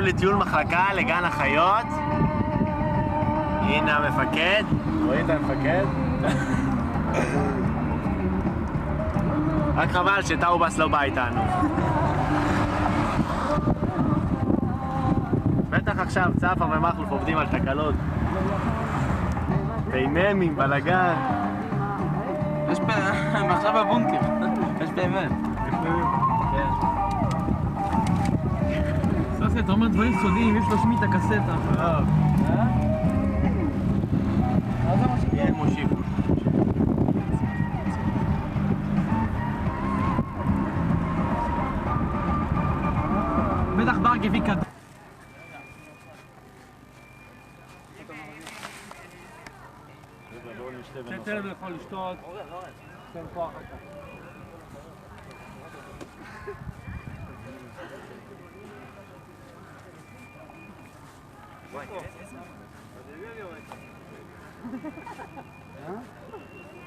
הגענו לטיול מחלקה לגן החיות. הנה המפקד. רואים את המפקד? רק חבל שטאובס לא בא איתנו. בטח עכשיו צפה ומחלוף עובדים על תקלות. פייממים, בלגן. יש עכשיו בבונקר. יש פיימם. סוסי, אתה אומר דברים סודיים, יש לו שמי את הקסטה. יהיה מושיב. בטח ברק הביא כדור. תן לו יכול לשתות. תן כוח אחר כך.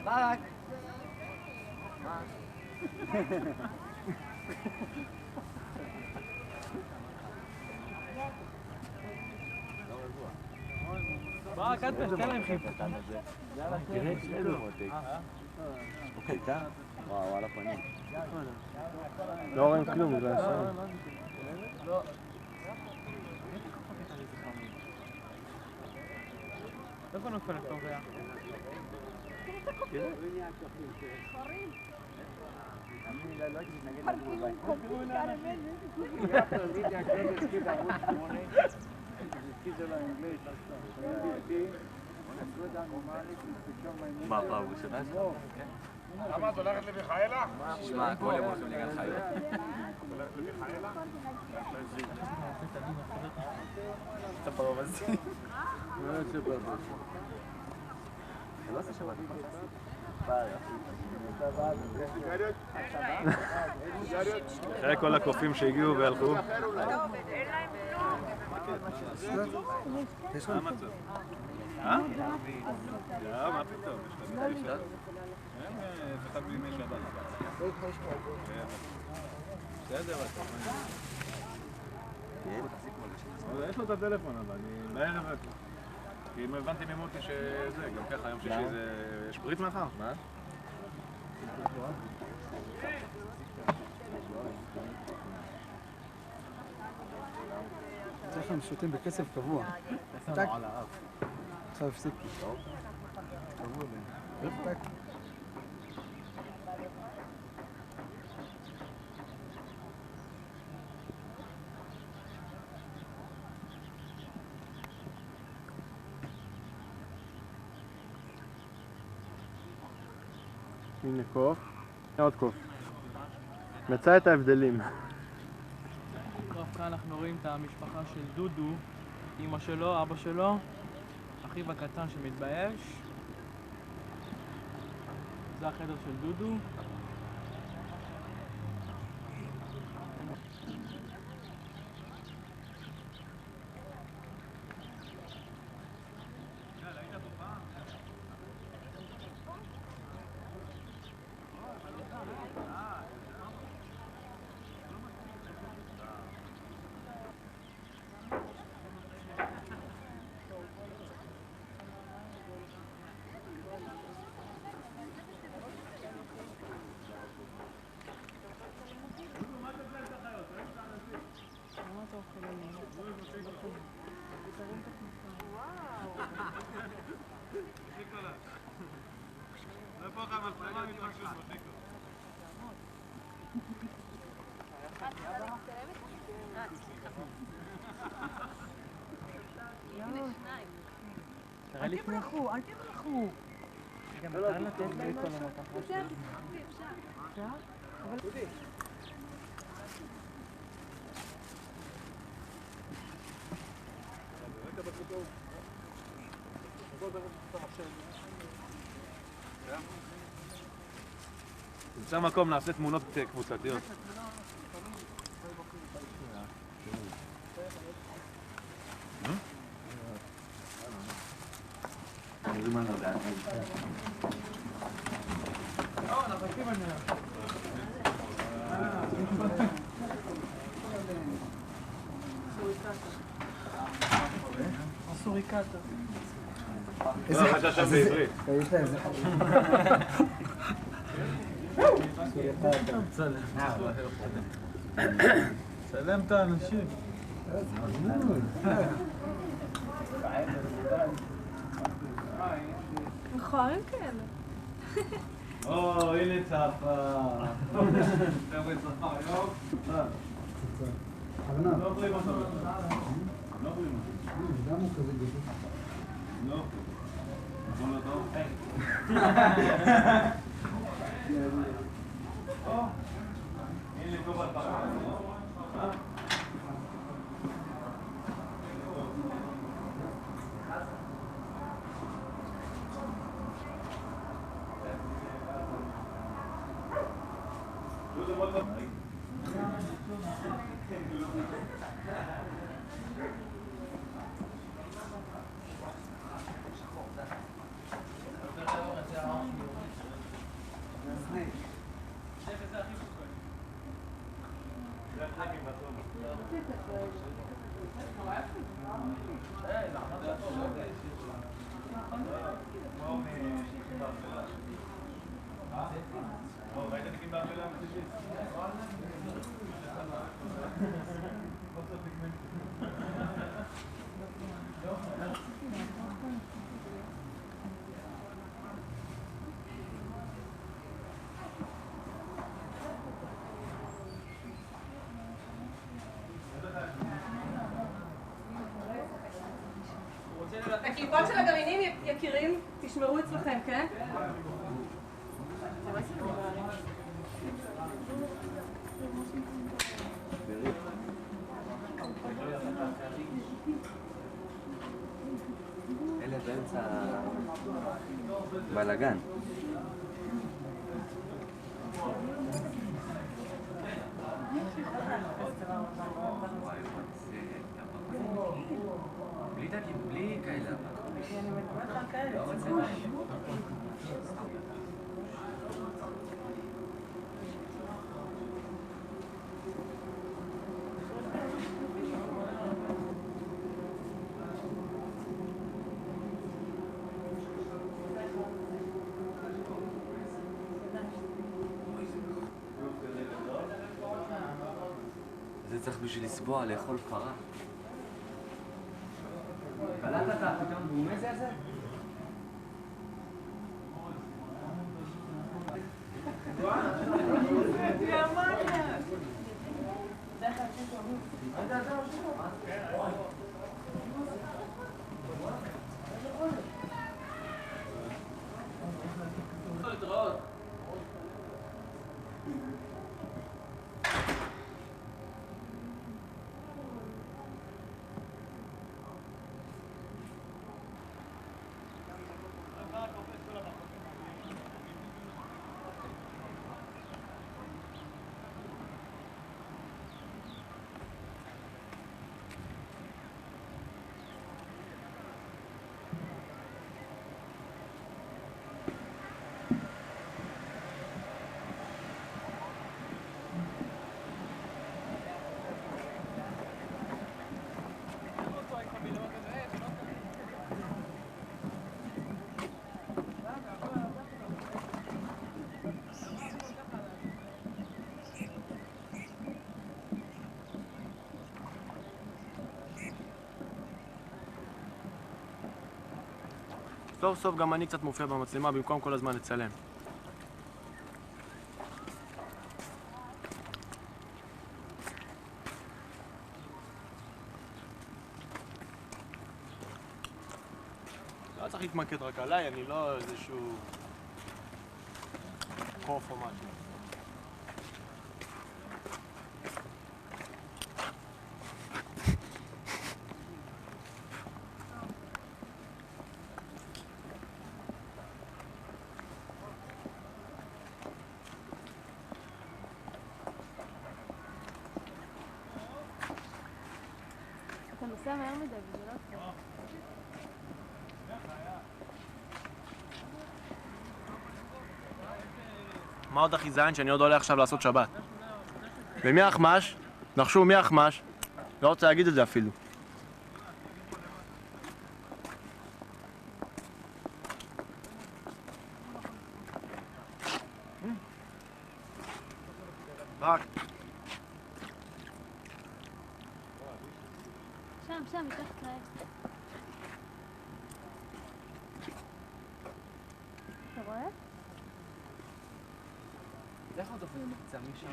ברק! ברק, אל תן להם חיפה. תראה, תראה מותק. אוקיי, אתה? וואו, על הפנים. לא רואים כלום, זה השם. לא. איפה נופל הטובע? מה, פעם ראשונה? למה את הולכת למיכאלה? תשמע, כל יום הולכים לגן חיות. הולכת למיכאלה? אתה פרובזי. לא עושה שבת. אחרי כל הקופים שהגיעו והלכו. יש לך מצב? מה פתאום? יש לך אחד בימי שבת. בסדר, יש לו את הטלפון, אבל אני בערב... כי אם הבנתי ממוטי שזה, גם ככה היום שישי זה... יש ברית מחר? מה? צריך הם שותים בקצב קבוע. טק. עכשיו הפסיקתי. קבוע בין. טק. הנה קוף, עוד קוף. מצא את ההבדלים. טוב, כאן אנחנו רואים את המשפחה של דודו, אמא שלו, אבא שלו, אחיו הקטן שמתבייש. זה החדר של דודו. אל תברחו, אל תברחו. גם אפשר לתת לי כל המותח. אפשר? אבל... נמצא מקום, נעשה תמונות קבוצתיות. סוריקטה. לא, חשב שם בעברית. יש להם זה. צלם את האנשים. נכון, כן. או, הנה צפה. חבר'ה צפה היום. לא עוברים אותו. לא עוברים אותו. גם הוא כזה גדול. לא. נכון אותו? הנה טוב על פרק. הקליפות של הגרעינים, יקירים, תשמרו אצלכם, כן? אלה באמצע בלגן. בלי כאלה. זה צריך בשביל לסבוע, לאכול פרה. קלטת את הפתאום בומז הזה? סוף סוף גם אני קצת מופיע במצלמה במקום כל הזמן לצלם. לא צריך להתמקד רק עליי, אני לא איזשהו קוף או משהו. אתה נוסע מהר מדי וזה לא טוב. מה עוד הכי זין שאני עוד עולה עכשיו לעשות שבת? ומי האחמ"ש? נחשו, מי האחמ"ש? לא רוצה להגיד את זה אפילו. שם, מתחת לעץ. אתה רואה? איך הוא דופק בקצה משם?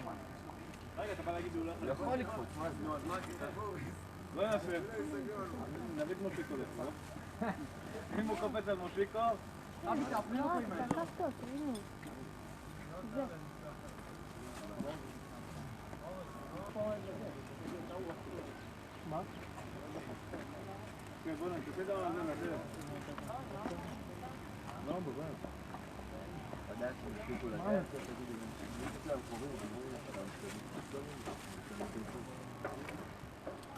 רגע, אתה בא להגיד הוא הוא יכול לקפוץ, מה זה? נו, אז מה הקטע? לא יפה. נביא את מושיקו לפה. אם הוא קופץ על מושיקו... לא, תקפת אותו, הנה. זה. מה? כן, בוא'נה, תעשה דבר על זה נדיר. לא, בבית. לדעת שמספיקו לדעת.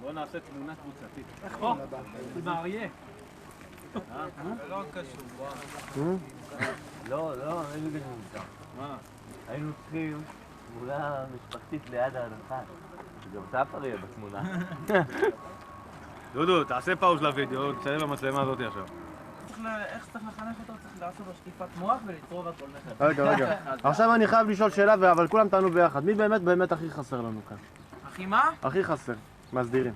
בואו נעשה תמונה קבוצתית. או, זה באריה. לא קשור, לא, היינו בנמצא. מה? היינו צריכים תמונה משפחתית ליד ההדרכה. גם ספר יהיה בתמונה. דודו, תעשה פאוז לוידאו, תצלם במצלמה הזאת עכשיו. איך צריך לחנך אותו? צריך לעשות לו שטיפת מוח ולצרוב הכל מחדש. רגע. עכשיו אני חייב לשאול שאלה, אבל כולם טענו ביחד. מי באמת הכי חסר לנו כאן? אחי מה? הכי חסר. מסדירים.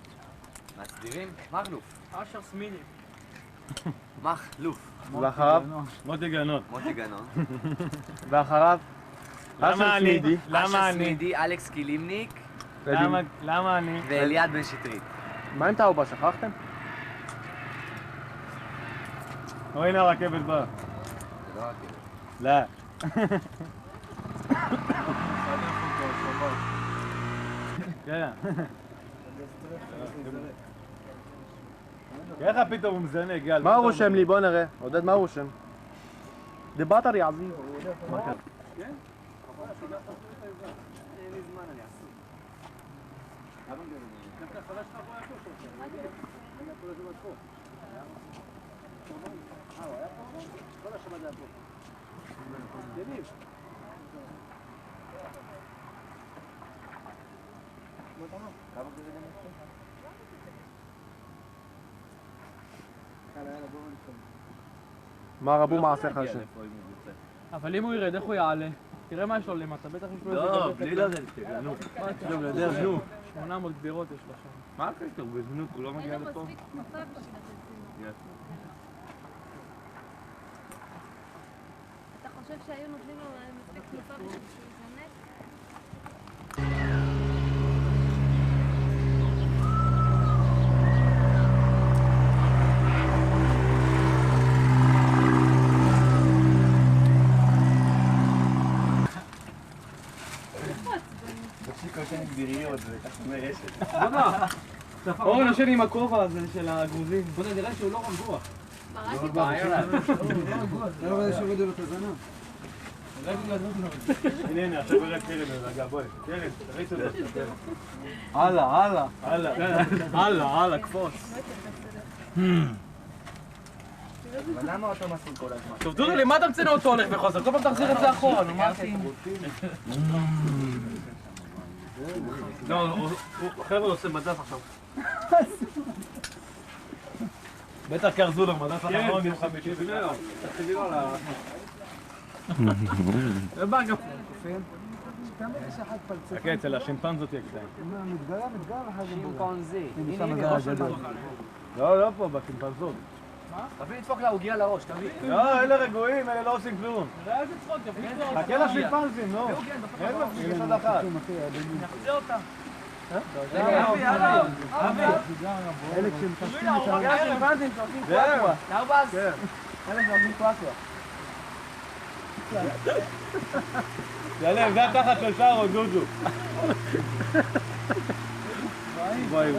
מסדירים? מחלוף. אשר סמילי. מחלוף. ואחריו? מוטי גנות. מוטי גנון. ואחריו? למה אני? אשר סמידי, אלכס קילימניק למה אני? ואליעד בן שטרית. מה עם טאובה? שכחתם? או הנה הרכבת באה. זה לא רכבת. לא. כן. ככה פתאום הוא מזנק, גל. מה הוא רושם לי? בוא נראה. עודד, מה הוא רושם? דיברת יעזיב. מה קרה? מה רבו מעשיך השם? אבל אם הוא ירד, איך הוא יעלה? תראה מה יש לו למטה, בטח יש לו לא, בלי לרדת, נו. לא, גדר, נו. 800 גבירות יש לו שם. מה הקטע? הוא בזנות, הוא לא מגיע אין לו לפה? מספיק תנופה בשביל לתת זינות. אתה חושב שהיו נותנים לו מספיק תנופה בשביל שהוא יזנק? אור נשן עם הכובע הזה של הגרוזים. בוא נראה שהוא לא רגוע. לא רואה שהורידו לו את הזנב. הנה, עכשיו ירד קרן רגע, בואי. קרן, תריץ את זה. הלאה, קפוץ. אבל למה אותו מסלול כל הזמן? טוב, דודו, למה אתה מציינו אותו הולך וחוזר? כל פעם תחזיר את זה אחורה, נו, מה עושים? לא, חבר'ה עושה מדף עכשיו. בטח קרזו לו מדף אחרון יום חמישי. תחתיבי לו על ה... זה בא גם. חכה, אצל השימפנזות יהיה קטעים. שימפנזי. לא, לא פה, בשימפנזות. תביא לדפוק לעוגיה לראש, תביא. לא, אלה רגועים, אלה לא עושים כלום. ראה איזה צחוק, יפליץ לו. חכה לשימפנזים, נו. אין מפסיק, יש עוד אחת. נחזיר אותה. אבי. אלה כשמתעסקים זהו. נרבז. אלה שעושים קוואקווה. שלם, זה התחת של שרו, דודו. בואי.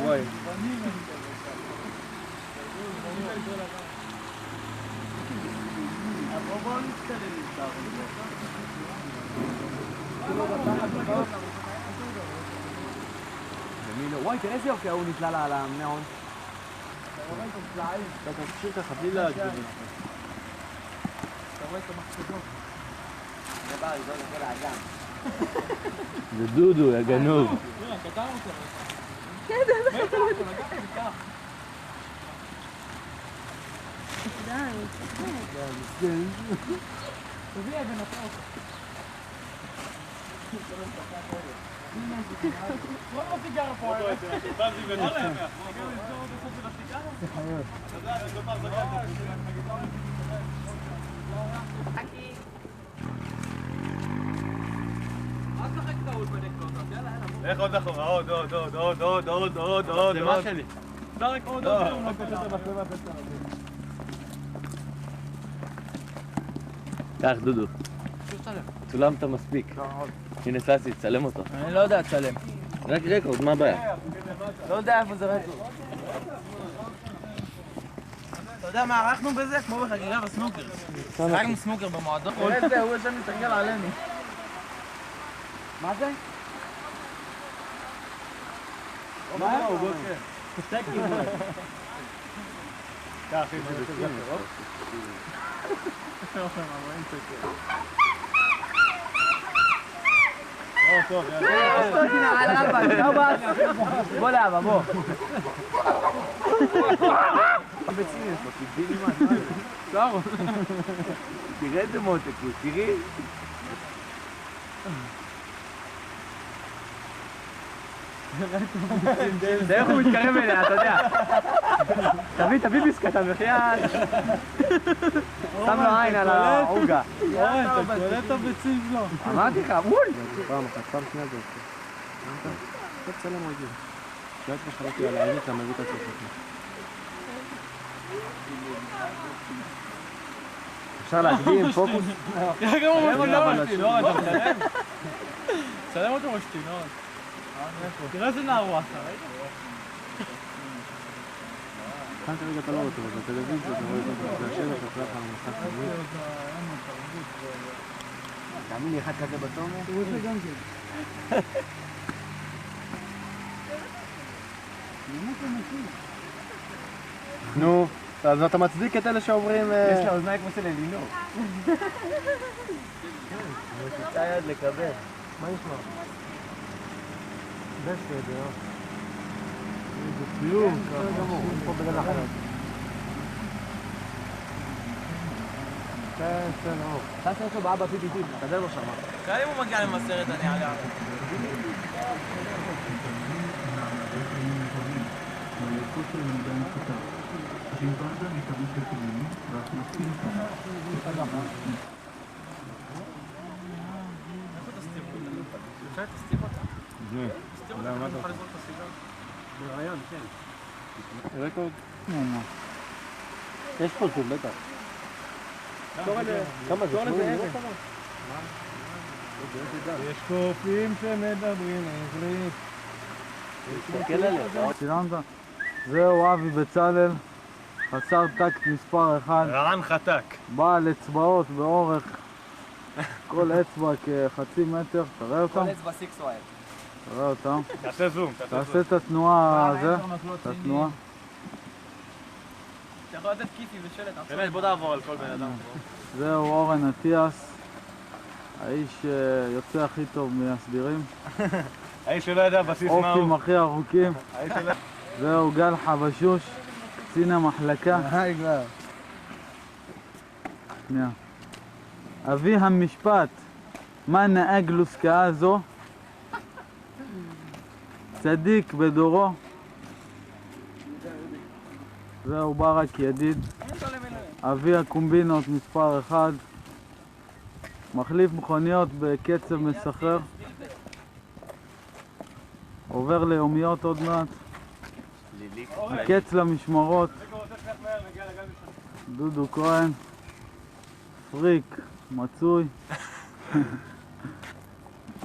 וואי, תראה איזה יופי, הוא נתלה לה על המנעון. אתה תמשיך ככה בלי להגדיר. אתה רואה את המחצבות. זה בא לזול לכל האגם. זה דודו, יא גנוב. תראה, הקטן רוצה. תביא אבן הפוך. בוא לא סיגר פה. איך עוד אחורה? עוד. זה מה שלי. דרק עוד. קח דודו. צולמת מספיק. הנה ססי, צלם אותו. אני לא יודע לצלם. רק רקורד, מה הבעיה? לא יודע איפה זה רקורד. אתה יודע מה ערכנו בזה? כמו בחגיגה בסנוקר. שחקנו סנוקר במועדון. איזה, הוא יושב מסתכל עלינו. מה זה? מה? הוא בוקר. סטייקים. קח, אחי, זה בסדר. טוב, יאללה. בוא לאבא, בוא. תראה איזה מותק הוא, תראי. זה איך הוא מתקרב אליה, אתה יודע. תביא ביסקט, המחיין. שם לו עין על העוגה. אתה קולט את הביצים שלו. אמרתי לך, מול. פעם אחת, פעם שנייה זה אוקיי. אתה תצלם רגיל. שואלת לך חלקתי על העינית, אתה מביא את עצמך. אפשר להקדים פוקוס? תראה גם הוא משתינור, אתה מצלם? צלם אותו משתינור. תראה איזה נער הוא עשה, ראית? כאן כרגע אתה לא רואה אותו, בטלוויזיה אתה רואה אותו, זה השם אתה תלך על המסך כזה. תאמין לי אחד כזה בתומר? הוא עושה גם כן. נו, אז אתה מצדיק את אלה שאומרים... יש לה אוזניים כמו של אלינור. תצא יד לקבל. מה נשמע? בסדר. זה ציום. בסדר גמור. פה בגלל החיות. בסדר גמור. תעשה אותו באבא פיפיפי, תקדם לו שמה. כאלה אם הוא מגיע למסרת אני עליה. רקורד? יש פה זום, בטח. כמה זה? יש קופים שמדברים עברית. תסתכל עליה. צילמת? זהו אבי בצלאל, חסר טקט מספר 1, רען חתק. בעל אצבעות באורך כל אצבע כחצי מטר, תראה אותם? כל אצבע סיקסואל. תראה אותם. תעשה זום. תעשה את התנועה הזה, את התנועה. אתה יכול לתת כיפי ושלט. באמת, בוא תעבור על כל בן אדם. זהו אורן אטיאס, האיש יוצא הכי טוב מהסדירים, האיש שלא ידע בסיס מה אופים הוא. הכי ארוכים. זהו גל חבשוש, קצין המחלקה. שנייה. אבי המשפט, מה נהג לוסקאה זו? צדיק בדורו. זהו ברק ידיד, אבי הקומבינות מספר 1, מחליף מכוניות בקצב מסחרר, עובר ליומיות עוד מעט, קץ למשמרות, דודו כהן, פריק, מצוי,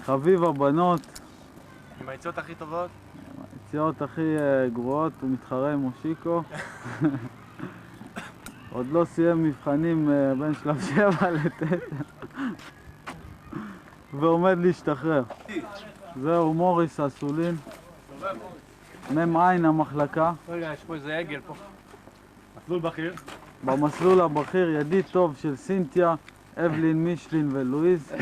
חביב הבנות, עם העצות הכי טובות. היציאות הכי גרועות, הוא מתחרה עם מושיקו. עוד לא סיים מבחנים בין שלב 7 ל-9 ועומד להשתחרר. זהו מוריס אסולין, מ"ע המחלקה. רגע, יש פה איזה עגל פה. מסלול בכיר. במסלול הבכיר ידיד טוב של סינתיה, אבלין, מישלין ולואיז.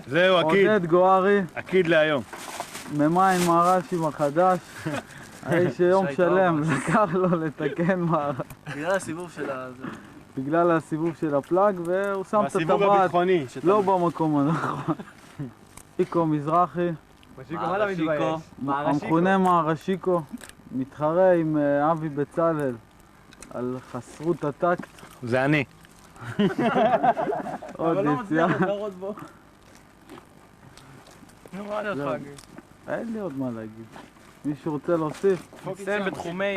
זהו, עקיד. עודד גוארי, עקיד להיום. ממים מהר"שים החדש. האיש שיום שלם לקח לו לתקן מהר"ש. בגלל הסיבוב של בגלל הסיבוב של הפלאג, והוא שם את הסיבוב הטבעת הביטחוני. לא במקום הנכון. שיקו מזרחי, המכונה מהר"שיקו, מתחרה עם אבי בצלאל על חסרות הטקט. זה אני. עוד יציאה. אין לי עוד מה להגיד. מישהו רוצה להוסיף? נסיים בתחומי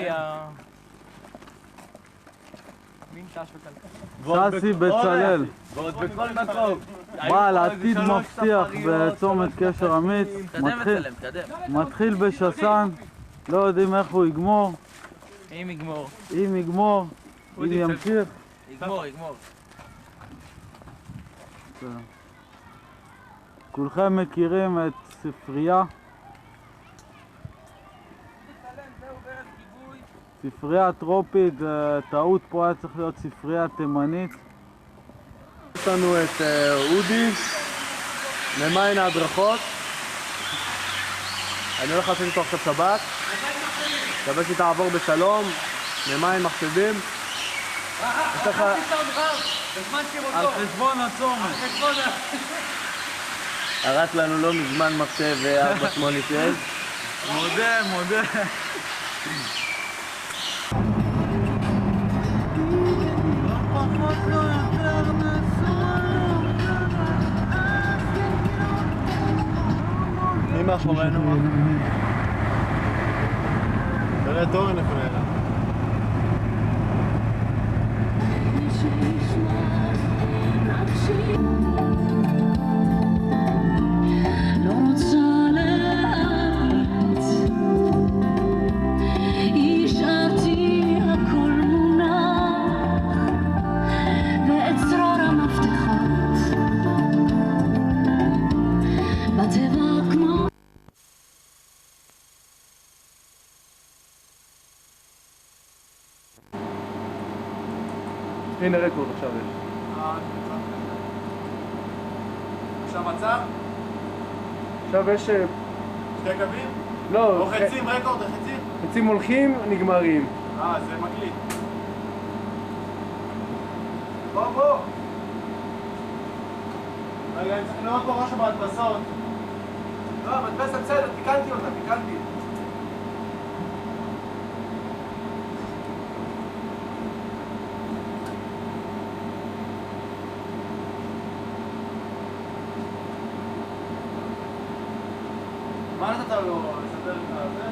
מין תש וכלכלה. ססי בצלאל, ועוד בכל מקום. בעל עתיד מבטיח בצומת קשר אמיץ, מתחיל בשסן, לא יודעים איך הוא יגמור, אם יגמור. אם יגמור, אם ימשיך. יגמור. כולכם מכירים את ספרייה? ספרייה טרופית, טעות פה היה צריך להיות ספרייה תימנית. יש לנו את אודי, ממיין ההדרכות. אני הולך לעשות איתו עכשיו שבת. מקווה שתעבור בשלום, ממיין מחשבים. יש לך... על חשבון הצומת. הרס לנו לא מזמן מחשב 486. מודה. מי מאחורינו? תראה את אורן איפה נעלה. הנה רקורד עכשיו יש. עכשיו עצר? עכשיו יש... שתי קווים? לא, או חצים, רקורד, חצים? חצים הולכים, נגמרים. זה מקליט. בוא. רגע, אני צריך לראות פה משהו בהדפסות. לא, המדפסת בסדר, תיקנתי אותה. מה נתת לו לספר לך על זה?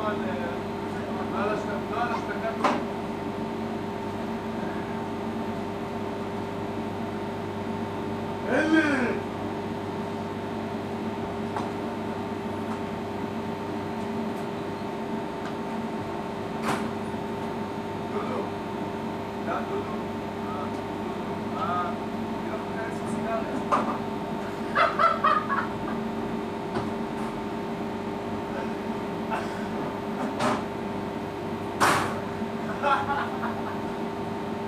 על השתקת. אלה! דודו! לאן דודו? אני לא חושב סיגריה.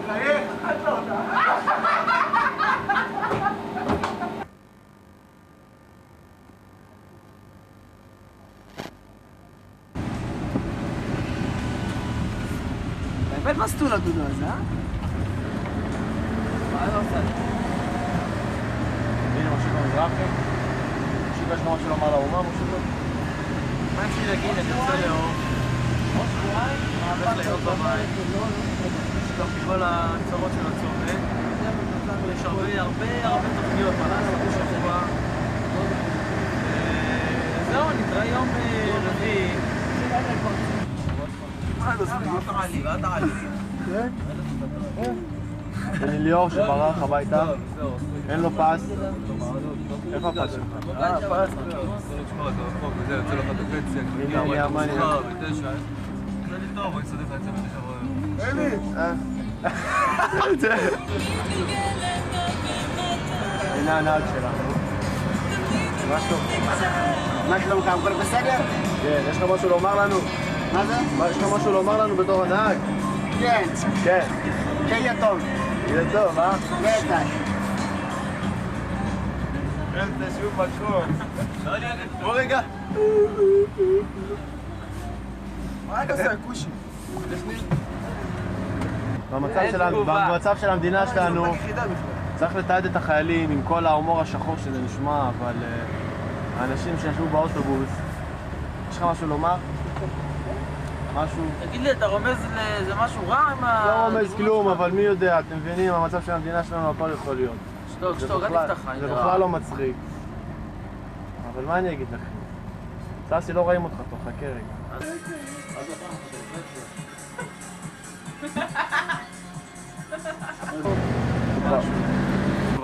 חייך, אכלת אותה. באמת מסטול הדודו הזה, אה? מה זה עושה? הנה משה במזרחי. שיבה שלמה שלא אמר לאומה, משה לא. מה יש לי להגיד? אני רוצה לאור. עוד שבועיים? הולך להיות בבית. לשכוח מכל הצרות של הצומת. יש הרבה תוכניות מה לעשות בשבוע. זהו, נתראה יום רביעי. מה תעלי? הנה ליאור שברח הביתה. אין לו פס. איפה הפס שלך? פס. לשמור את הרחוב, וזה יוצא לך בפנסיה. הנה, הנה, מה אני... בתשע. זה לי טוב, אני סודק להצא בתשע רואה. אלי! הנה הנהג שלנו. מה שלום? מה שלומך? הכל בסדר? כן, יש לך משהו לומר לנו? מה זה? יש לך משהו לומר לנו בתור הנהג? כן. כן. שיהיה טוב. יהיה טוב, אה? בטח. אין זה שום מקום. בוא רגע. מה אתה עושה, כושי? במצב של המדינה שלנו צריך לתעד את החיילים עם כל ההומור השחור שזה נשמע, אבל האנשים שישבו באוטובוס, יש לך משהו לומר? משהו? תגיד לי, אתה רומז לאיזה משהו רע עם ה... לא רומז כלום, אבל מי יודע, אתם מבינים, המצב של המדינה שלנו הכל יכול להיות. שתוק, אל תפתח לך. זה בכלל לא מצחיק. אבל מה אני אגיד לכם? ססי, לא רואים אותך פה, חכה רגע.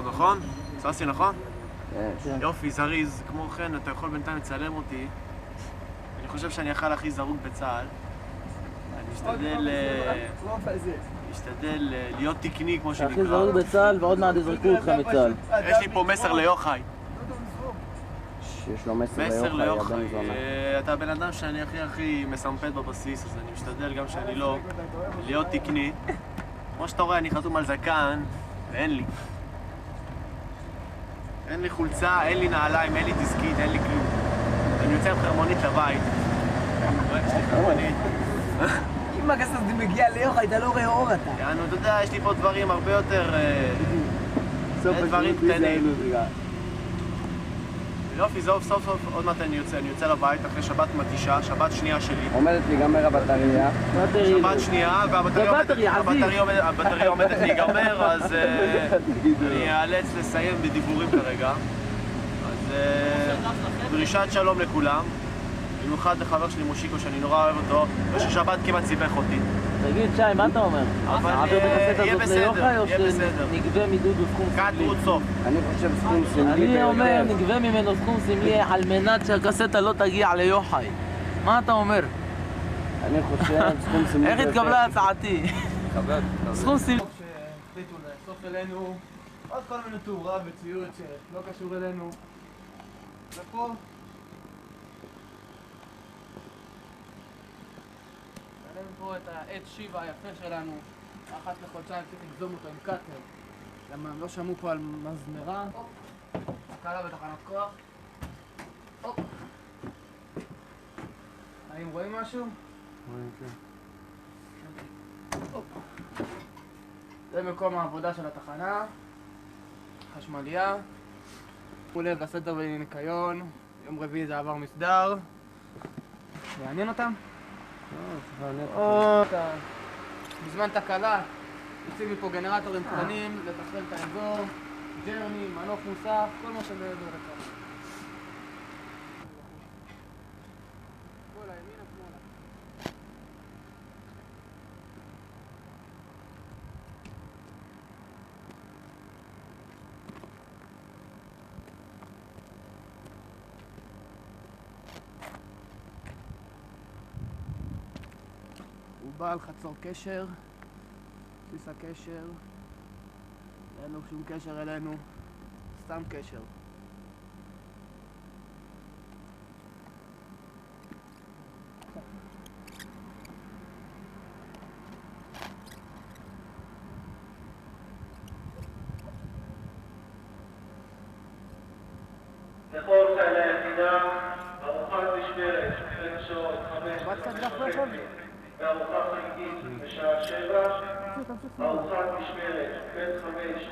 נכון? ססי, נכון? יופי, זריז. כמו כן, אתה יכול בינתיים לצלם אותי. אני חושב שאני אכל הכי זרוק בצה"ל. אני משתדל להיות תקני כמו שנקרא. הכי זרוק בצה"ל ועוד מעט יזרקו אותך מצה"ל. יש לי פה מסר ליוחאי. יש לו מסר מסר ליוחאי, ליוחאי. אתה הבן אדם שאני הכי מסמפת בבסיס, אז אני משתדל גם שאני לא להיות תקני. כמו שאתה רואה, אני חתום על זקן, ואין לי. אין לי חולצה, אין לי נעליים, אין לי דיסקית, אין לי כלום. אני יוצא עם חרמונית לבית. יש לי חרמונית. אם הגסס מגיע ליוחאי, אתה לא רואה אור אתה. יענו, אתה יודע, יש לי פה דברים הרבה יותר... דברים קטנים. יופי, סוף עוד מעט אני יוצא לבית אחרי שבת מתישה, שבת שנייה שלי. עומדת להיגמר הבטריה. שבת שנייה, והבטריה עומדת להיגמר, אז אני אאלץ לסיים בדיבורים כרגע. אז דרישת שלום לכולם, במיוחד לחבר שלי מושיקו שאני נורא אוהב אותו, וששבת כמעט סיבך אותי. תגיד, שי, מה אתה אומר? אבל יהיה בסדר, יהיה בסדר. נגבה מדודו סכום סמלי? קט סוף. אני חושב סכום סמלי. אני אומר, נגבה ממנו סכום סמלי על מנת שהקסטה לא תגיע ליוחאי. מה אתה אומר? אני חושב סכום סמלי. איך התקבלה הצעתי? סכום סמלי. שהחליטו לאסוף אלינו עוד כל מיני תאורה וציוד שלא קשור אלינו. ופה העלינו פה את העץ שיבה היפה שלנו. אחת לחודשיים צריך לגזום אותו עם קאטר. למה הם לא שמעו פה על מזמרה. הקלה בתחנת כוח. האם רואים משהו? רואים, כן. זה מקום העבודה של התחנה. חשמליה. קחו לב לסדר וניקיון. יום רביעי זה עבר מסדר. יעניין אותם? בזמן תקלה יוצאים מפה גנרטורים קטנים לתכלל את האזור, ג'רני, מנוף מוסף, כל מה שבאזור לכאן. שמאלה, ימינה, שמאלה. הוא בעל חצור קשר, בסיס הקשר, אין לו שום קשר אלינו, סתם קשר. לכל חיילי היחידה, ארוחת משמרת, בין השעות 5:30 וארוחה חגיגית בשעה 7, ארוחת משמרת בין 5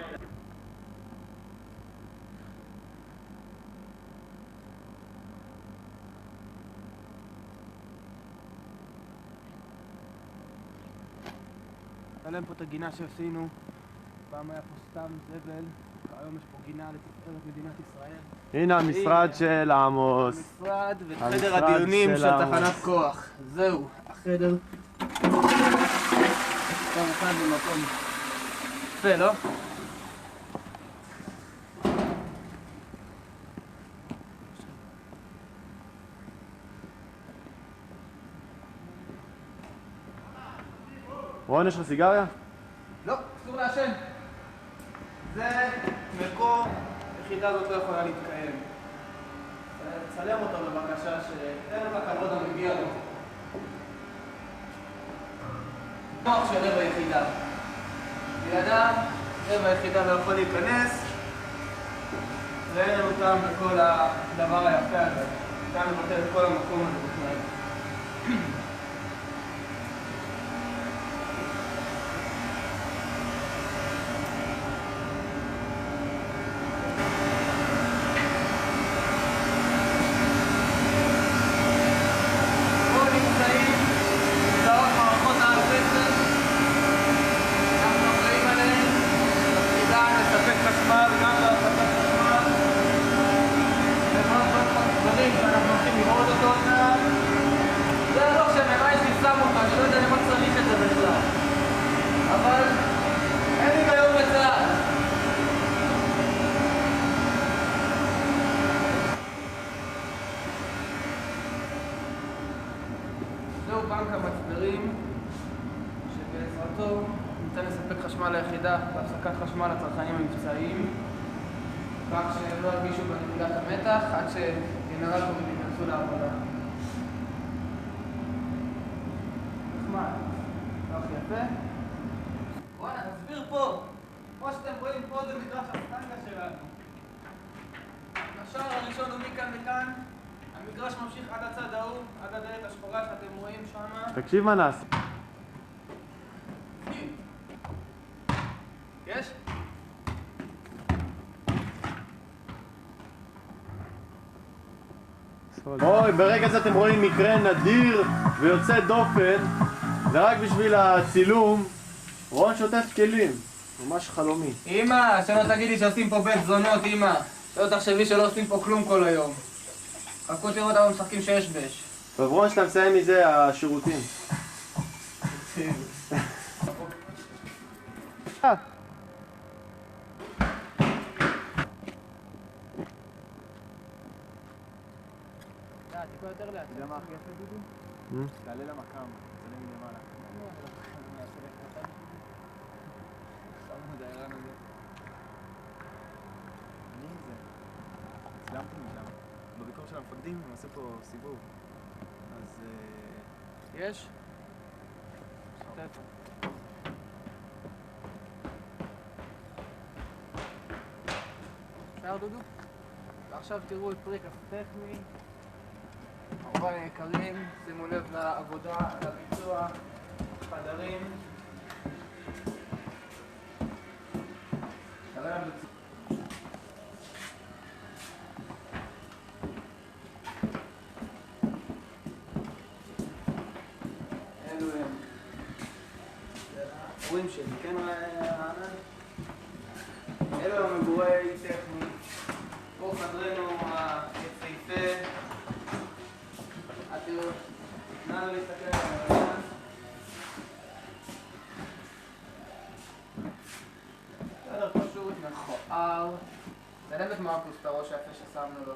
נצלם פה את הגינה שעשינו, פעם היה פה סתם זבל, היום יש פה גינה לתפארת מדינת ישראל. הנה המשרד של עמוס. המשרד וחדר הדיונים של תחנת כוח. זהו, החדר. פעם אחת במקום יפה, לא? רון, יש לך סיגריה? לא, אסור לעשן. זה מקום, היחידה הזאת לא יכולה להתקיים. תצלם אותו בבקשה, שתן לו את הכבוד המגיע לו. כוח של רב היחידה. בלעדיו, רב היחידה לא יכול להיכנס, ואין לנו טעם בכל הדבר היפה הזה. טעם לבטל את כל המקום הזה בכלל. זהו בנק המצברים שבעזרתו ניתן לספק חשמל ליחידה בהפסקת חשמל לצרכנים המבצעיים, כך שהם לא ירגישו בנקודת המתח עד שגנרטורים ייכנסו לעבודה. נחמד, כך יפה. וואלה, נסביר פה. כמו שאתם רואים פה זה מגרש הסטנגה שלנו. השער הראשון הוא מכאן לכאן. המגרש ממשיך עד הצד ההוא, עד הדלת השחורה שאתם רואים שמה. תקשיב מה נעשה. יש? אוי, ברגע זה אתם רואים מקרה נדיר ויוצא דופן, זה רק בשביל הצילום. רון שוטף כלים, ממש חלומי. אמא, שלא תגידי שעושים פה בית זונות, אמא. שלא תחשבי שלא עושים פה כלום כל היום. חכו תראו אותם משחקים שיש בש. טוב רון, שאתה מסיים מזה השירותים. טיפה יותר לאט. אתה יודע מה הכי יפה דודו? תעלה למקם, תצלם מלמעלה. שמנו את הערן הזה. אני זה. צילמתי משם. בביקור של המפקדים, אני עושה פה סיבוב. אז... יש? שתף. אפשר דודו? ועכשיו תראו את פרק הטכני. כמובן יקרים, שימו לב לעבודה, לביצוע, חדרים. אלו הם. רואים שלי, כן רענן? אלו המגורי טכני. פה חדרנו היפהפה. תראו, נא לא להסתכל על הרעיון. בסדר, פשוט, מכוער. צלם את מרקוס, את הראש היפה ששמנו לו.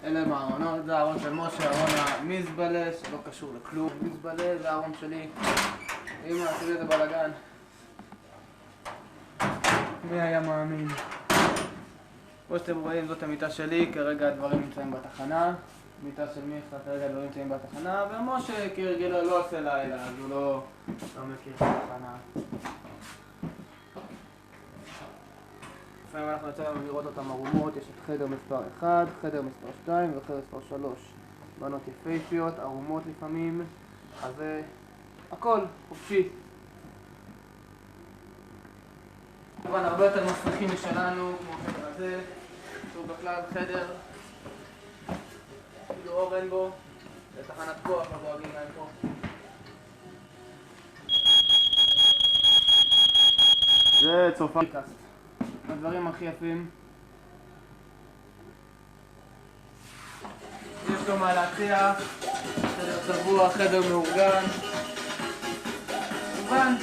אלה הם הארונות, זה הארון של משה, הארון המזבלה, שלא קשור לכלום. מזבלה זה הארון שלי. אמא, תראי איזה בלאגן. מי היה מאמין? כמו שאתם רואים, זאת המיטה שלי, כרגע הדברים נמצאים בתחנה. מיטה של מיכה, כרגע הדברים נמצאים בתחנה, ומשה כרגע לא עושה לילה, אז הוא לא מכיר את התחנה. לפעמים אנחנו יוצאים לנו לראות אותם ערומות, יש את חדר מספר 1, חדר מספר 2 וחדר מספר 3. בנות יפהפיות, ערומות לפעמים, אז הכל חופשי. כמובן הרבה יותר מסכים משלנו, כמו החדר הזה, שהוא בכלל חדר כאילו אורן בו, זה תחנת כוח, לא דואגים להם פה. זה צופה. הדברים הכי יפים. יש לו מה להציע, חדר צבוע, חדר מאורגן. כמובן,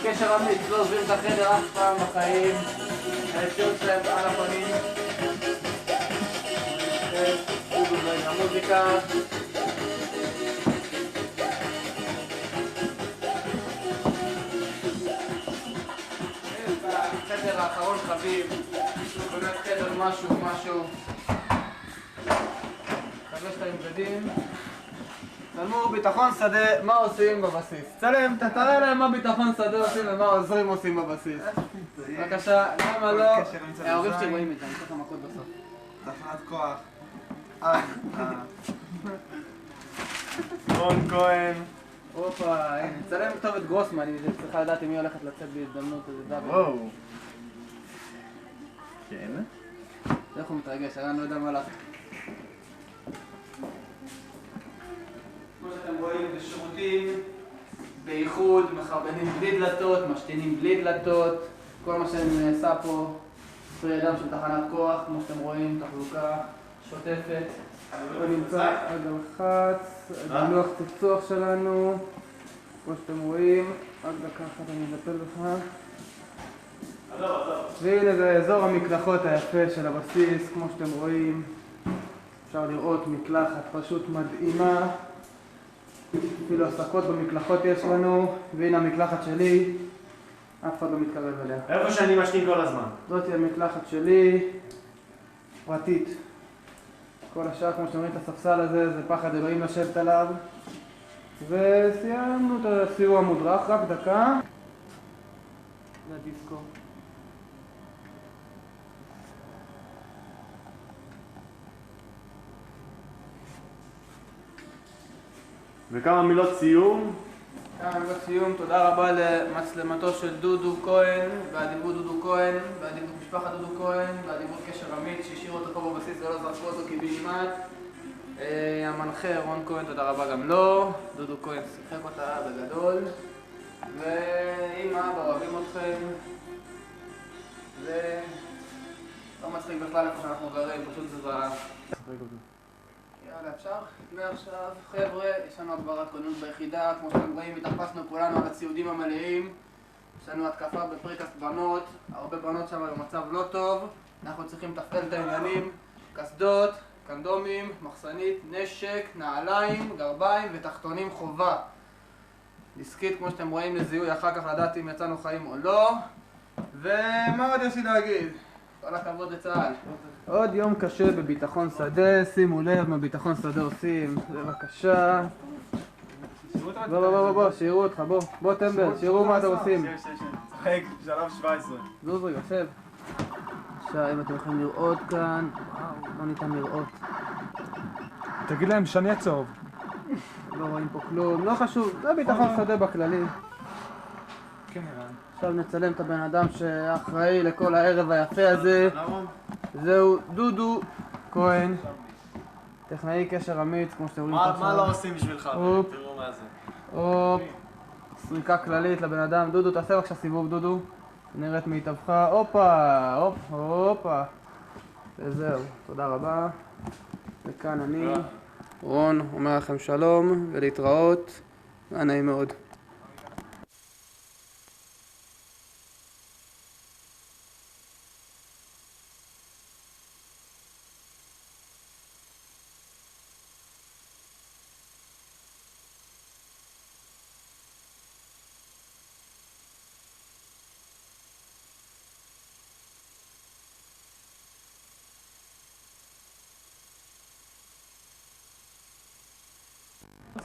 קשר אמיץ, לא עוזבים את החדר אף פעם בחיים. האפשרות שלהם על הפנים. המוזיקה. החדר האחרון חביב, באמת חדר משהו. חגש את הבגדים. צלמו ביטחון שדה, מה עושים בבסיס? צלם, תראה להם מה ביטחון שדה עושים ומה עוזרים עושים בבסיס. בבקשה, למה לא? ההורים שלי רואים את זה, אני צריך המכות בסוף. תחנת כוח. רון כהן. הופה, הנה, צלם טוב את גרוסמן, אני צריכה לדעת אם היא הולכת לצאת בהזדמנות איזה דאבל. וואו. כן. איך הוא מתרגש, אני לא יודע מה לעשות. כמו שאתם רואים, בשירותים, בייחוד, מחרבנים בלי דלתות, משתינים בלי דלתות, כל מה שנעשה פה, פרי אדם של תחנת כוח, כמו שאתם רואים, תחלוקה שוטפת. פה נמצא הגלחץ, הגלוח צחצוח שלנו, כמו שאתם רואים, רק דקה אחת אני אדפל לך. והנה זה אזור המקלחות היפה של הבסיס, כמו שאתם רואים, אפשר לראות מקלחת פשוט מדהימה, אפילו הסקות במקלחות יש לנו, והנה המקלחת שלי, אף אחד לא מתקרב אליה. איפה שאני משתין כל הזמן. זאתי המקלחת שלי, פרטית. כל השאר, כמו שאתם רואים את הספסל הזה, זה פחד אלוהים לשבת עליו. וסיימנו את הסיוע המודרך, רק דקה. זה הדיסקו. וכמה מילות סיום. תודה רבה למצלמתו של דודו כהן, באדיבות דודו כהן, באדיבות משפחת דודו כהן, באדיבות קשר אמיץ שהשאירו אותו פה בבסיס ולא זרקו אותו כבלמד. המנחה רון כהן, תודה רבה גם לו, דודו כהן שיחק אותה בגדול. ואמא, אוהבים אתכם. זה לא מצחיק בכלל איפה שאנחנו גרים, פשוט זה זרה. יאללה, אפשר? מעכשיו, חבר'ה, יש לנו הגברת כוננות ביחידה, כמו שאתם רואים, התאפסנו כולנו על הציודים המלאים. יש לנו התקפה בפריקסט בנות, הרבה בנות שם במצב לא טוב, אנחנו צריכים לתפעל את העניינים, קסדות, קנדומים, מחסנית, נשק, נעליים, גרביים ותחתונים חובה. דיסקית, כמו שאתם רואים, לזיהוי אחר כך לדעת אם יצאנו חיים או לא. ומה עוד יש לי להגיד? כל הכבוד לצה"ל. עוד יום קשה בביטחון שדה, שימו לב מה ביטחון שדה עושים, בבקשה. בוא, שיראו אותך, בוא טמבל, שיראו מה אתם עושים. צחק, שלב 17. זוז רגע, שב. עכשיו, אם אתם יכולים לראות כאן, לא ניתן לראות. תגיד להם שאני עצוב. לא רואים פה כלום, לא חשוב, זה ביטחון שדה בכללי. כן, נראה. עכשיו נצלם את הבן אדם שאחראי לכל הערב היפה הזה. זהו דודו כהן, טכנאי קשר אמיץ, כמו שאתם רואים ככה. מה לא עושים בשבילך? תראו מה זה. הופ, סריקה כללית לבן אדם. דודו, תעשה בבקשה סיבוב, דודו. נראה את מיטבך. הופה. וזהו, תודה רבה. וכאן אני, רון, אומר לכם שלום ולהתראות. היה נעים מאוד.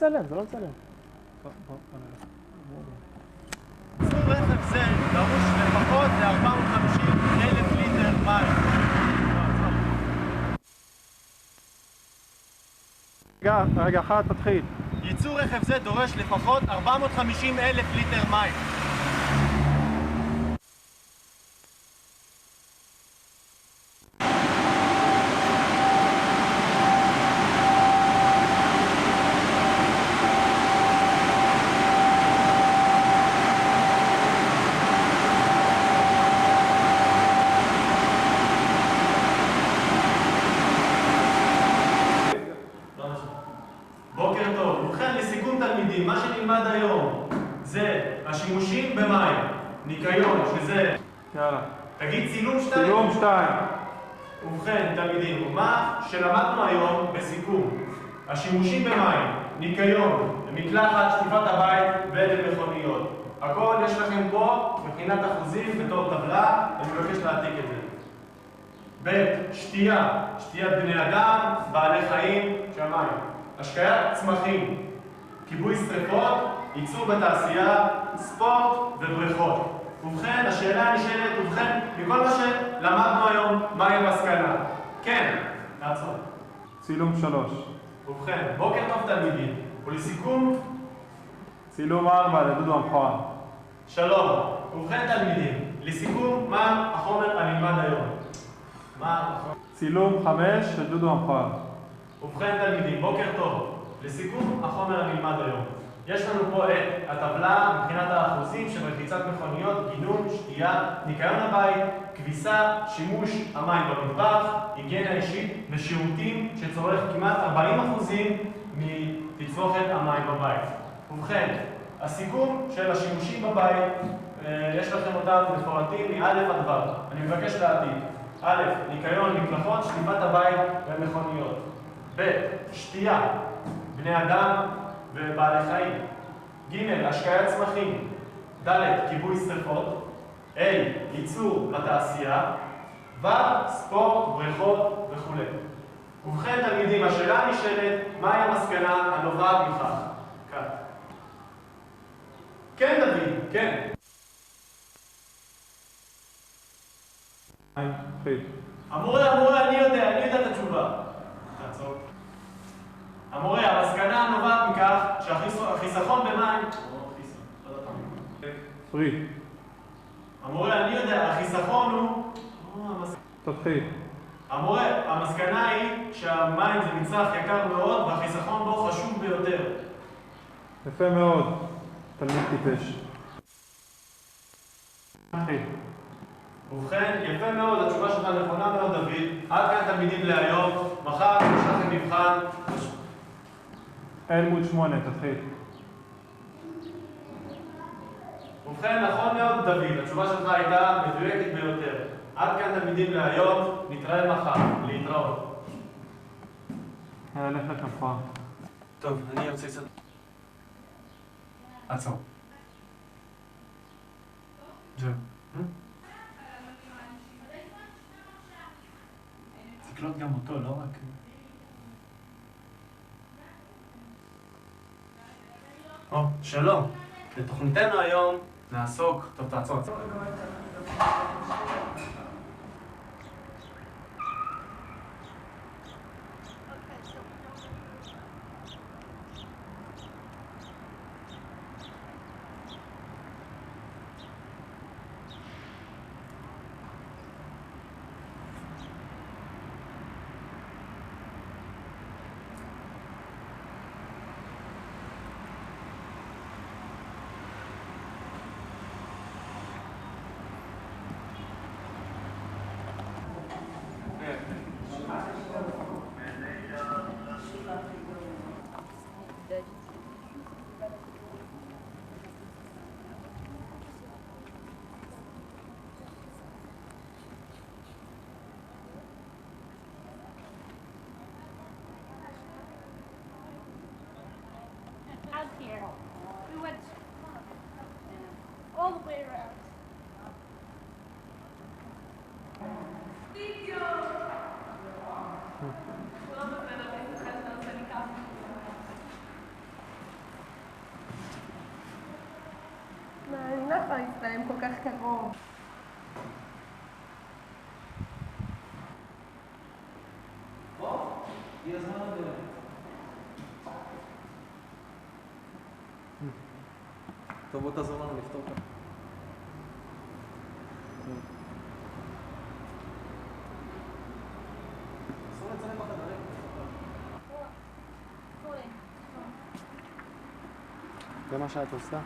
לצלם, זה לא לצלם. ייצור רכב זה דרוש לפחות ל-450,000 ליטר מים. רגע, אחת, תתחיל. ייצור רכב זה דורש לפחות 450,000 ליטר מים. בוקר טוב. ובכן, לסיכום תלמידים, מה שנלמד היום זה השימושים במים, ניקיון, שזה... יאללה. תגיד צילום 2. צילום 2. ובכן, תלמידים, מה שלמדנו היום בסיכום, השימושים במים, ניקיון, מקלחת, שטיפת הבית ולמכוניות. הכל יש לכם פה מבחינת אחוזים בתור טבלה, אני מבקש להעתיק את זה. ב' שתייה, שתיית בני אדם, בעלי חיים, שהמים. השקיית צמחים, כיבוי שרפות, ייצור בתעשייה, ספורט ובריכות. ובכן, השאלה הנשאלת, ובכן, מכל מה שלמדנו היום, מהי המסקנה? כן, לעצור. צילום 3. ובכן, בוקר טוב תלמידים, ולסיכום, צילום 4 לדודו המכוער. שלום. ובכן תלמידים, לסיכום, מה החומר הנלמד היום? מה החומר? צילום 5 לדודו המכוער. ובכן תלמידים, בוקר טוב. לסיכום החומר הנלמד היום. יש לנו פה את הטבלה מבחינת האחוזים של רחיצת מכוניות, גינון, שתייה, ניקיון הבית, כביסה, שימוש המים במטבח, היגיינה אישית ושירותים שצורך כמעט 40% מתצרוכת המים בבית. ובכן, הסיכום של השימושים בבית, יש לכם אותם מפורטים מא' עד ו'. אני מבקש להעתיק. א', ניקיון, מקלחות, שטיפת הבית ומכוניות. ב', שתייה, בני אדם ובעלי חיים. ג', השקיית צמחים. ד', כיבוי שרפות. ה', ייצור בתעשייה. ו', ספורט, בריכות וכו'. ובכן תלמידים, השאלה הנשאלת, מהי המסקנה הנובעת מכך? כאן. כן דוד, כן. תתחיל. המורה, אני יודע את התשובה. תעצור. המורה, המסקנה הנובעת מכך שהחיסכון במים... פרי. המורה, אני יודע, החיסכון הוא... תתחיל. המורה, המסקנה היא שהמים זה מצרך יקר מאוד והחיסכון בו חשוב ביותר. יפה מאוד. תלמיד טיפש. תתחיל. ובכן, יפה מאוד, התשובה שלך נכונה מאוד דוד. עד כאן תלמידים להיום. מחר יש לכם מבחן. אלמוד 8, תתחיל. ובכן, נכון מאוד דוד, התשובה שלך הייתה מדויקת ביותר. עד כאן תלמידים להיום, נתראה מחר. להתראות. יאללה, לך לכפר. טוב, אני רוצה קצת... עצור. זהו. תקלוט גם אותו, לא רק... שלום. בתוכניתנו היום נעסוק... טוב, תעצור. Out here. We went all the way around. יכול להצטלם כל כך קרוב. טוב, בוא תעזור לנו לפתור כאן. אסור לצלם בחדרים. זה מה שאת עושה?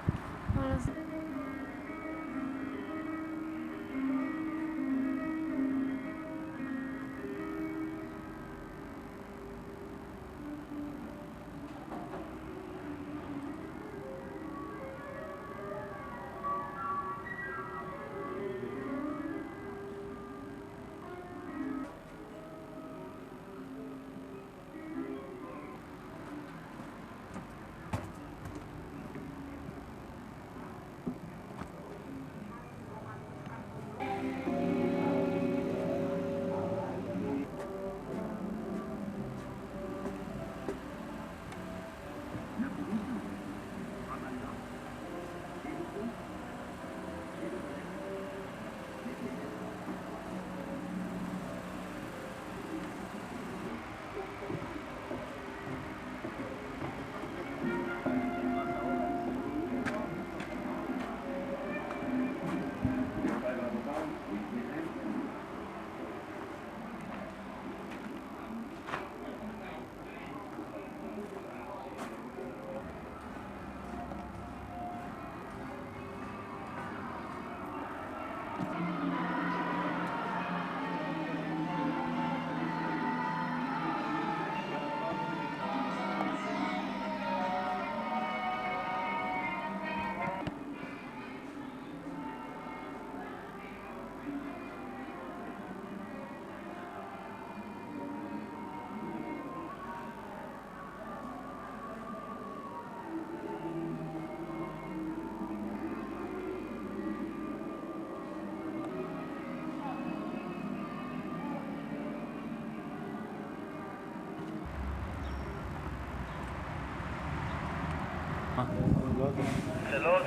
זה לא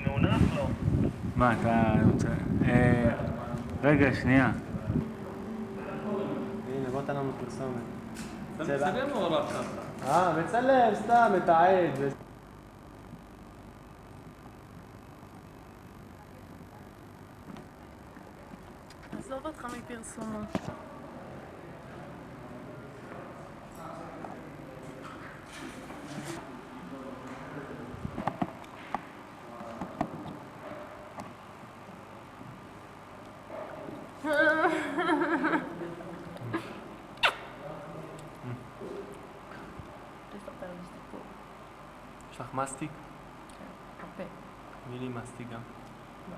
שמאונח לו. מה, אתה רוצה... רגע, שנייה. הנה, בוא תן לנו פרסומת. אתה מצלם או רק ככה? מצלם, סתם, מתעד. עזוב אותך מפרסומות. יש לך מסטיק? הרבה. תני לי מסטיק גם.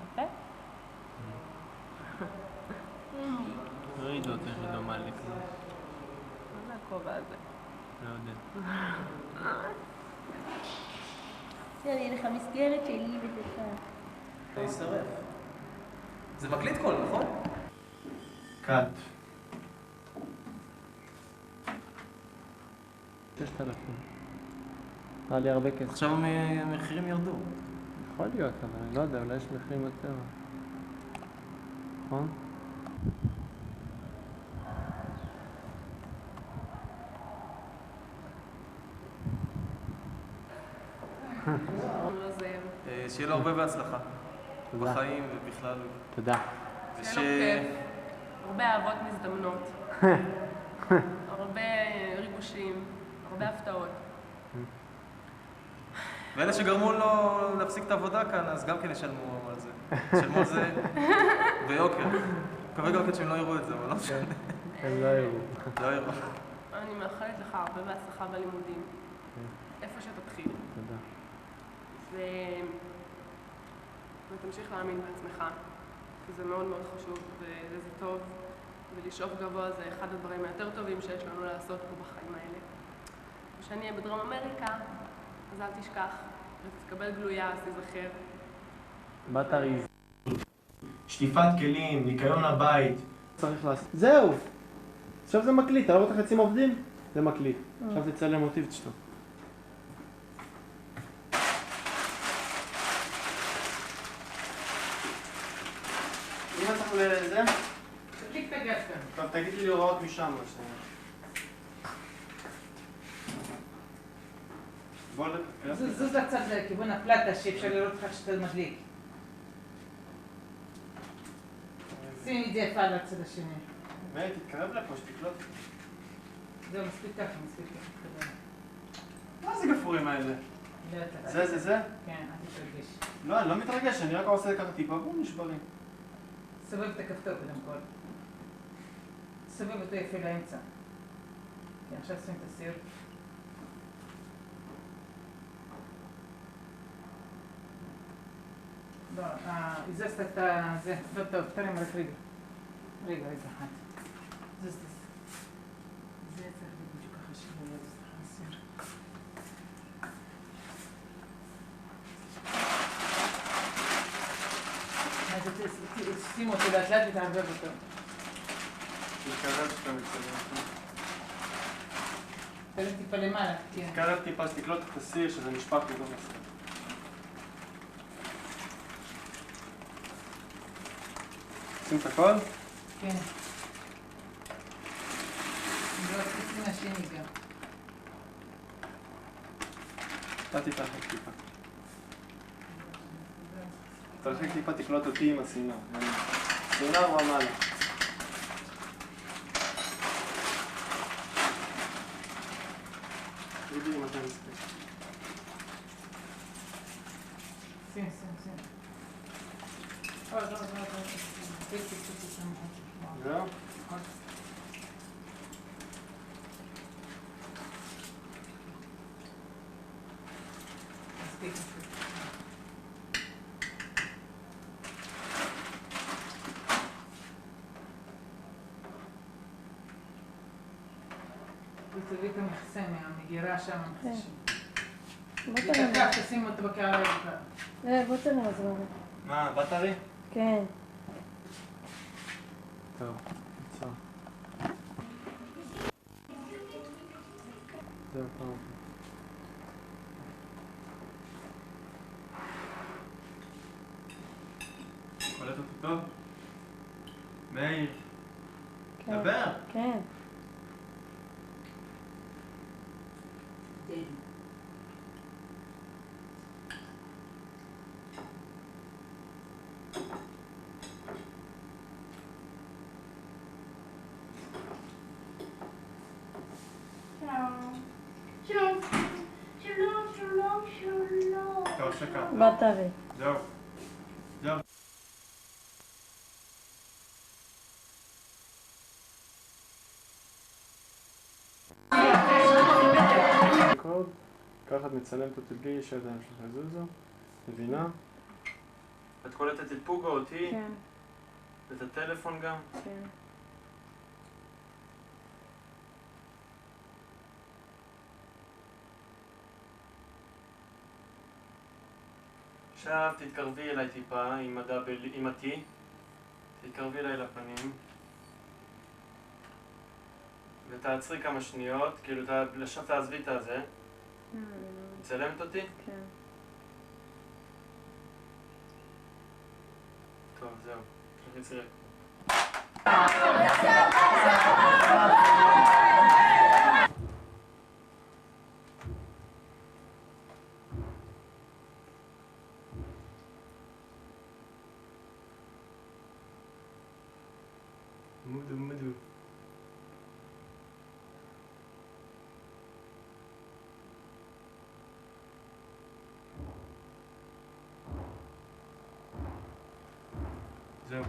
הרבה? רעידות, איך היא דומה לכלום. מה זה הכובע הזה? לא יודע. תראי לך מסגרת שלי ותשע. זה יישרף. זה מקליט קול, נכון? קאט. 6,000. היה לי הרבה כסף. עכשיו המחירים ירדו. יכול להיות, אבל אני לא יודע, אולי יש מחירים יותר. נכון? שיהיה לו הרבה בהצלחה. בחיים ובכלל. תודה. שיהיה לו כיף. הרבה אהבות מזדמנות. הרבה ריגושים. הרבה הפתעות. ואלה שגרמו לו להפסיק את העבודה כאן, אז גם כן ישלמו על זה. ישלמו על זה ביוקר. מקווה גם כן שהם לא יראו את זה, אבל לא משנה. הם לא יראו. לא יראו. אני מאחלת לך הרבה בהצלחה בלימודים. איפה שתתחיל. תודה. ותמשיך להאמין בעצמך, כי זה מאוד מאוד חשוב וזה טוב, ולשאוף גבוה זה אחד הדברים היותר טובים שיש לנו לעשות פה בחיים האלה. כשאני אהיה בדרום אמריקה, אז אל תשכח, ותתקבל גלויה, אז תיזכר. בת אריז. שטיפת כלים, ניקיון הבית. צריך לעשות. זהו! עכשיו זה מקליט, אתה רואה את החצים עובדים? זה מקליט. עכשיו תצלם אותי ותשתוק. לזה? תדליק את הגז כאן. טוב, תגיד לי הוראות משם. בוא זוז לצד לכיוון הפלטה שאפשר לראות לך שאתה מדליק. שימי את זה יפה לצד השני. מאיר, תתקרב לפה, שתקלוט. זהו, מספיק ככה, מספיק ככה. מה זה גפרורים האלה? זה? כן, אל תתרגש. לא, אני לא מתרגש, אני רק עושה ככה טיפה, בואו נשברים. סובב את הכפתור קודם כל. סובב אותו יפה לאמצע. כן, עכשיו שים את הסיר. לא, הזזת את זה, לא טוב, תרים רק רגע. רגע, אחד. זז. זה צריך להיות בדיוק ככה שלא יהיה לך הסיר. אז שים אותו לאט לאט ותערבב אותו. תתקרב שאתה מצלם. תראה טיפה למעלה, כן. תתקרב טיפה, שתקלוט את הסיר, שזה נשפך בתוך הסיר. שים את הכל? כן. לא, תשים השני גם. אתה תתרחק טיפה. תרחק טיפה, תקלוט אותי עם הסינר. סינר ומעלה. תגידי אם אתה מספיק. שים. לא. זהו? תביא את המכסה מהמגירה שם. בוא את תראה. הכף, תשים אותו בקערה ירוקה. בוא תראה אז מה. מה, בטרי? כן. טוב, נצא. זהו, פעם. קולט אותי טוב? מאיר. דבר. כן. אתה עושה ככה. בטרי. זהו. ככה את מצלמת אותי בלי שהידיים שלך יזוזו, מבינה? את קולטת את פוגו אותי? כן. ואת הטלפון גם? כן. עכשיו תתקרבי אליי טיפה עם ה-T. תתקרבי אליי לפנים. ותעצרי כמה שניות, כאילו עכשיו תעזבי את הזה. מצלמת אותי? כן. טוב, זהו. תחליצי רק. מודו. זהו.